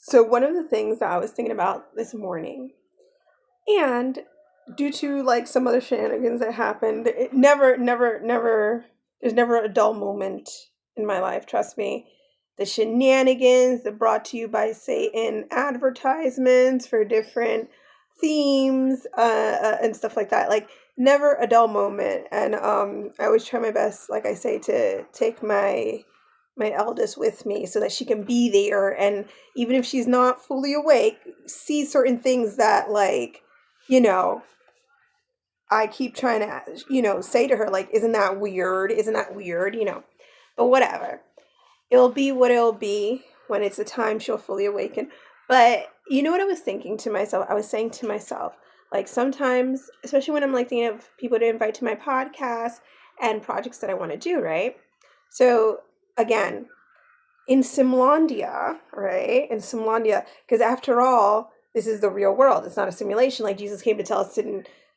So one of the things that I was thinking about this morning, and due to like some other shenanigans that happened, it never, there's never a dull moment in my life, trust me. The shenanigans that brought to you by Satan advertisements for different themes and stuff like that. Like never a dull moment. And I always try my best, like I say, to take my eldest with me so that she can be there, and even if she's not fully awake, see certain things that, like, you know I keep trying to, say to her, like, isn't that weird, but whatever. It'll be what it'll be. When it's the time, she'll fully awaken. But you know what I was thinking to myself? I was saying to myself, like, sometimes, especially when I'm like thinking of people to invite to my podcast and projects that I want to do, right? So again, in Simlandia, right? In Simlandia, because after all, this is the real world. It's not a simulation like Jesus came to tell us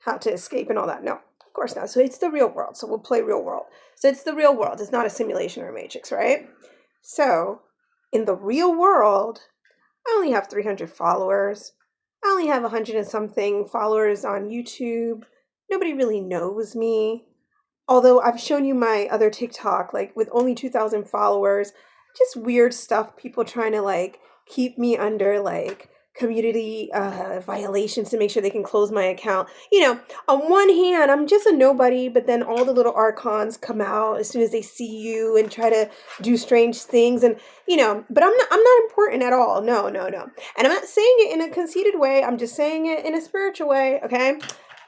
how to escape and all that. No, of course not. So it's the real world. So we'll play real world. So it's the real world. It's not a simulation or a matrix, right? So in the real world, I only have 300 followers. I only have 100 and something followers on YouTube. Nobody really knows me. Although I've shown you my other TikTok, like with only 2,000 followers, just weird stuff, people trying to like keep me under like community violations to make sure they can close my account. On one hand, I'm just a nobody, but then all the little archons come out as soon as they see you and try to do strange things, and but I'm not important at all. No, no, no. And I'm not saying it in a conceited way. I'm just saying it in a spiritual way, okay?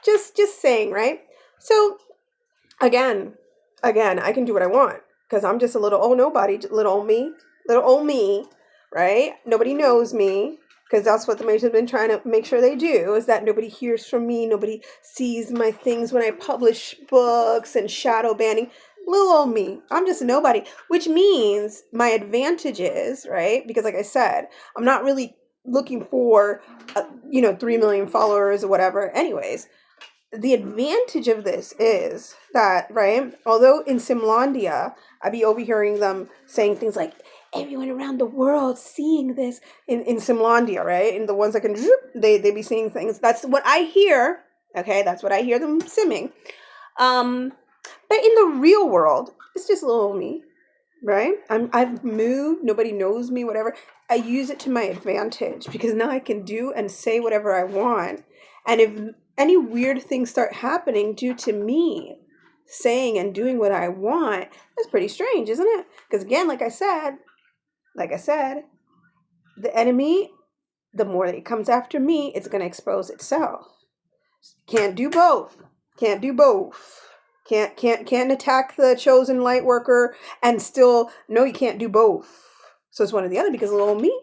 Just saying, right? So again, I can do what I want because I'm just a little old nobody, little old me, right? Nobody knows me because that's what the mages have been trying to make sure they do, is that nobody hears from me, nobody sees my things when I publish books and shadow banning. Little old me, I'm just a nobody, which means my advantage is, right? Because like I said, I'm not really looking for, 3 million followers or whatever. Anyways, the advantage of this is that, right, although in Simlandia, I'd be overhearing them saying things like, everyone around the world seeing this in Simlandia, right? And the ones that can, they be seeing things. That's what I hear. Okay, that's what I hear them simming. But in the real world, it's just little me, right? I've moved. Nobody knows me. Whatever. I use it to my advantage because now I can do and say whatever I want. And if any weird things start happening due to me saying and doing what I want, that's pretty strange, isn't it? Because again, like I said, the enemy, the more that it comes after me, it's going to expose itself. Can't do both. Can't do both. Can't attack the chosen light worker and still, no, you can't do both. So it's one or the other because little me,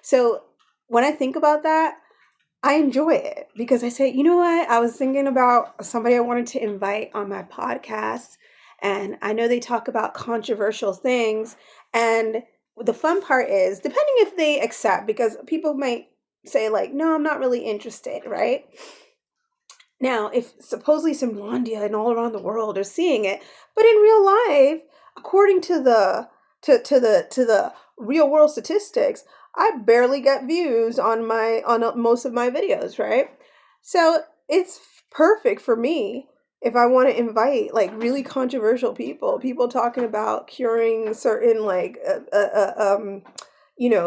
So when I think about that, I enjoy it because I say, you know what? I was thinking about somebody I wanted to invite on my podcast, and I know they talk about controversial things. And the fun part is, depending if they accept, because people might say, like, no, I'm not really interested, right? Now, if supposedly Simlandia and all around the world are seeing it, but in real life, according to the to the real world statistics, I barely get views on most of my videos, right? So it's perfect for me if I want to invite like really controversial people talking about curing certain like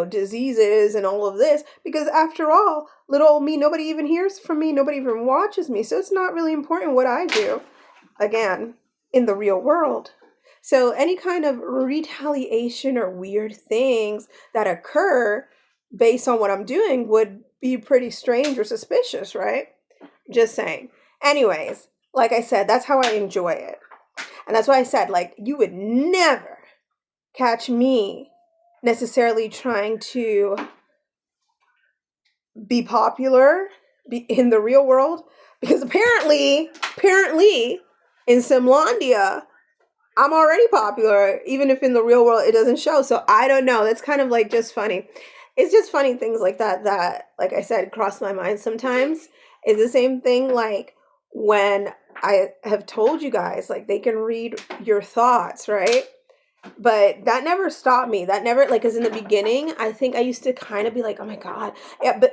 diseases and all of this, because after all, little old me, nobody even hears from me, nobody even watches me, so it's not really important what I do, again, in the real world. So any kind of retaliation or weird things that occur based on what I'm doing would be pretty strange or suspicious, right? Just saying. Anyways, like I said, that's how I enjoy it. And that's why I said, like, you would never catch me necessarily trying to be popular in the real world, because apparently in Simlandia I'm already popular, even if in the real world it doesn't show. So I don't know, that's kind of like just funny. It's just funny things like that like I said cross my mind sometimes. It's the same thing like when I have told you guys, like, they can read your thoughts, right? But that never stopped me. That never, like, because in the beginning, I think I used to kind of be like, oh my God. Yeah, but,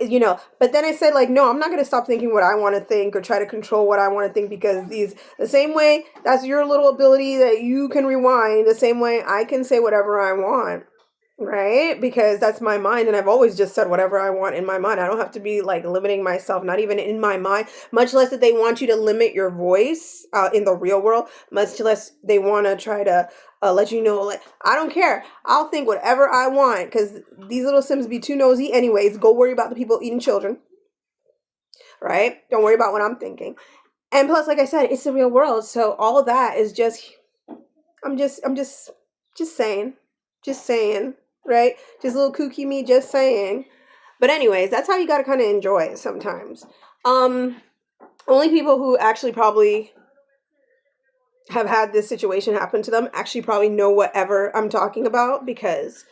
but then I said, like, no, I'm not going to stop thinking what I want to think or try to control what I want to think, because the same way, that's your little ability that you can rewind, the same way I can say whatever I want. Right? Because that's my mind, and I've always just said whatever I want in my mind. I don't have to be like limiting myself, not even in my mind, much less that they want you to limit your voice in the real world, much less they want to try to let you know, like, I don't care. I'll think whatever I want, because these little Sims be too nosy anyways. Go worry about the people eating children, right? Don't worry about what I'm thinking. And plus, like I said, it's the real world. So all of that is just, I'm just saying, right? Just a little kooky me just saying. But anyways, that's how you got to kind of enjoy it sometimes. Only people who actually probably have had this situation happen to them actually probably know whatever I'm talking about, because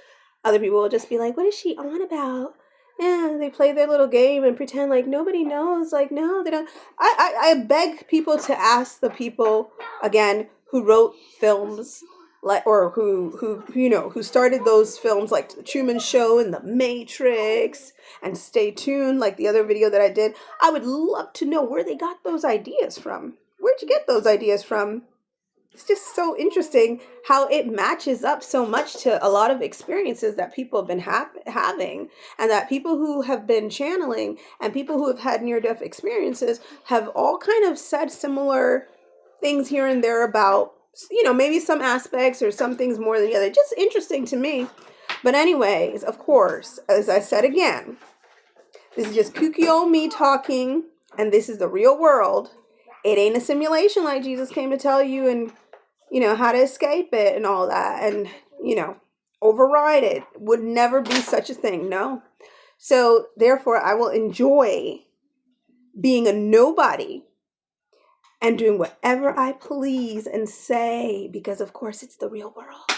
other people will just be like, what is she on about? Yeah, they play their little game and pretend like nobody knows. Like, no, they don't. I beg people to ask the people, again, who wrote films, like, or who started those films, like The Truman Show and The Matrix and Stay Tuned, like the other video that I did. I would love to know where they got those ideas from. Where'd you get those ideas from? It's just so interesting how it matches up so much to a lot of experiences that people have been having, and that people who have been channeling and people who have had near-death experiences have all kind of said similar things here and there about, maybe some aspects or some things more than the other. Just interesting to me. But anyways, of course, as I said again, this is just kooky old me talking, and this is the real world. It ain't a simulation like Jesus came to tell you, and how to escape it and all that, and, override it. Would never be such a thing. No. So therefore, I will enjoy being a nobody and doing whatever I please and say, because of course it's the real world.